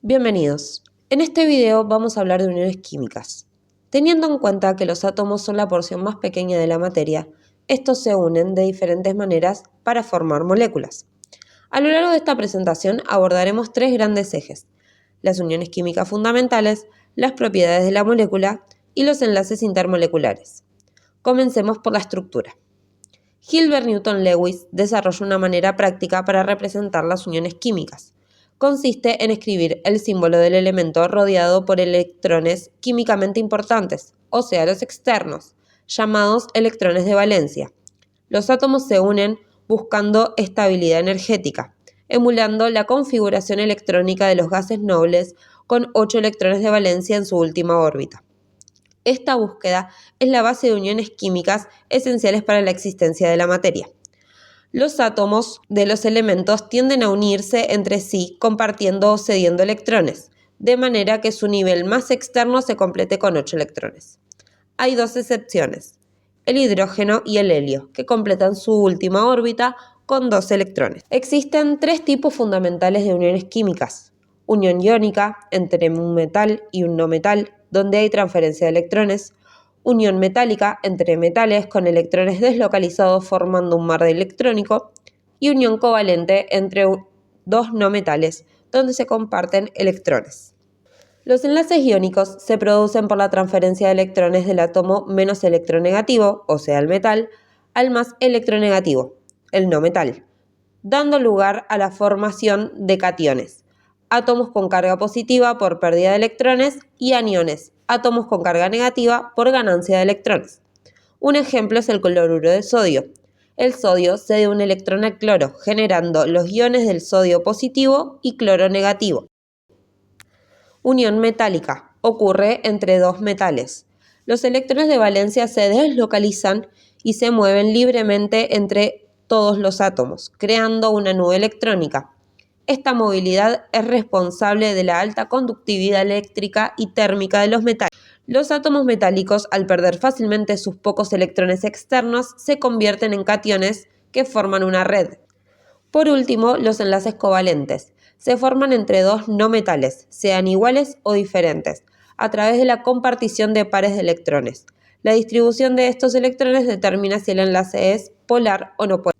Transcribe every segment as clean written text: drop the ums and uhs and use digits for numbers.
Bienvenidos. En este video vamos a hablar de uniones químicas. Teniendo en cuenta que los átomos son la porción más pequeña de la materia, estos se unen de diferentes maneras para formar moléculas. A lo largo de esta presentación abordaremos tres grandes ejes: las uniones químicas fundamentales, las propiedades de la molécula y los enlaces intermoleculares. Comencemos por la estructura. Gilbert Newton Lewis desarrolló una manera práctica para representar las uniones químicas. Consiste en escribir el símbolo del elemento rodeado por electrones químicamente importantes, o sea, los externos, llamados electrones de valencia. Los átomos se unen buscando estabilidad energética, emulando la configuración electrónica de los gases nobles con 8 electrones de valencia en su última órbita. Esta búsqueda es la base de uniones químicas esenciales para la existencia de la materia. Los átomos de los elementos tienden a unirse entre sí compartiendo o cediendo electrones, de manera que su nivel más externo se complete con 8 electrones. Hay dos excepciones: el hidrógeno y el helio, que completan su última órbita con 2 electrones. Existen tres tipos fundamentales de uniones químicas: unión iónica, entre un metal y un no metal, donde hay transferencia de electrones; unión metálica, entre metales con electrones deslocalizados formando un mar electrónico; y unión covalente, entre dos no metales, donde se comparten electrones. Los enlaces iónicos se producen por la transferencia de electrones del átomo menos electronegativo, o sea el metal, al más electronegativo, el no metal, dando lugar a la formación de cationes, átomos con carga positiva por pérdida de electrones, y aniones, átomos con carga negativa por ganancia de electrones. Un ejemplo es el cloruro de sodio. El sodio cede un electrón al cloro, generando los iones del sodio positivo y cloro negativo. Unión metálica ocurre entre dos metales. Los electrones de valencia se deslocalizan y se mueven libremente entre todos los átomos, creando una nube electrónica. Esta movilidad es responsable de la alta conductividad eléctrica y térmica de los metales. Los átomos metálicos, al perder fácilmente sus pocos electrones externos, se convierten en cationes que forman una red. Por último, los enlaces covalentes se forman entre dos no metales, sean iguales o diferentes, a través de la compartición de pares de electrones. La distribución de estos electrones determina si el enlace es polar o no polar.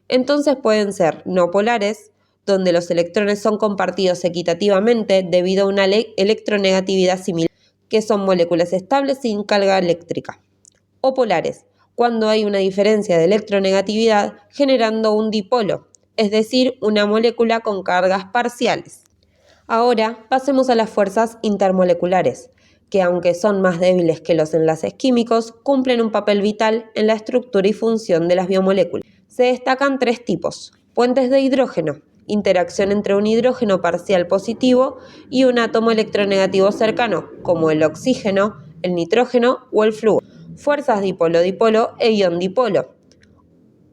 Entonces pueden ser no polares, donde los electrones son compartidos equitativamente debido a una electronegatividad similar, que son moléculas estables sin carga eléctrica; o polares, cuando hay una diferencia de electronegatividad generando un dipolo, es decir, una molécula con cargas parciales. Ahora pasemos a las fuerzas intermoleculares, que aunque son más débiles que los enlaces químicos, cumplen un papel vital en la estructura y función de las biomoléculas. Se destacan tres tipos: puentes de hidrógeno, interacción entre un hidrógeno parcial positivo y un átomo electronegativo cercano, como el oxígeno, el nitrógeno o el flúor; fuerzas dipolo-dipolo e ion-dipolo,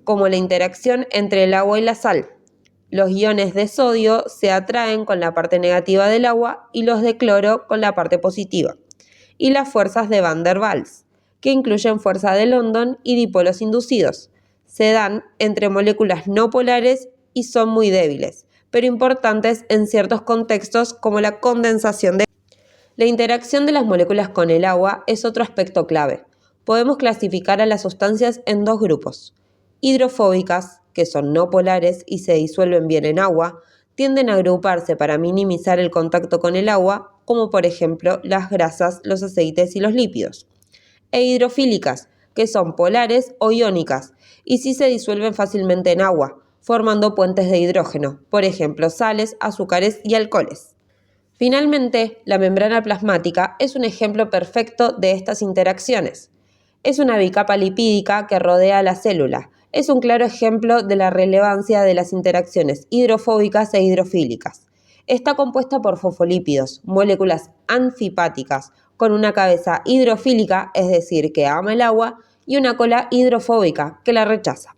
como la interacción entre el agua y la sal. Los iones de sodio se atraen con la parte negativa del agua y los de cloro con la parte positiva. Y las fuerzas de Van der Waals, que incluyen fuerza de London y dipolos inducidos. Se dan entre moléculas no polares y son muy débiles, pero importantes en ciertos contextos como la condensación de... La interacción de las moléculas con el agua es otro aspecto clave. Podemos clasificar a las sustancias en dos grupos: hidrofóbicas, que son no polares y se disuelven bien en agua, tienden a agruparse para minimizar el contacto con el agua, como por ejemplo las grasas, los aceites y los lípidos; e hidrofílicas, que son polares o iónicas, y sí se disuelven fácilmente en agua, formando puentes de hidrógeno, por ejemplo sales, azúcares y alcoholes. Finalmente, la membrana plasmática es un ejemplo perfecto de estas interacciones. Es una bicapa lipídica que rodea la célula. Es un claro ejemplo de la relevancia de las interacciones hidrofóbicas e hidrofílicas. Está compuesta por fosfolípidos, moléculas anfipáticas, con una cabeza hidrofílica, es decir, que ama el agua, y una cola hidrofóbica, que la rechaza.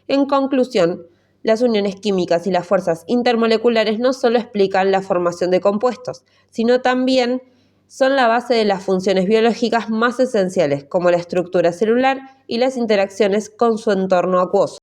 En conclusión, las uniones químicas y las fuerzas intermoleculares no solo explican la formación de compuestos, sino también son la base de las funciones biológicas más esenciales, como la estructura celular y las interacciones con su entorno acuoso.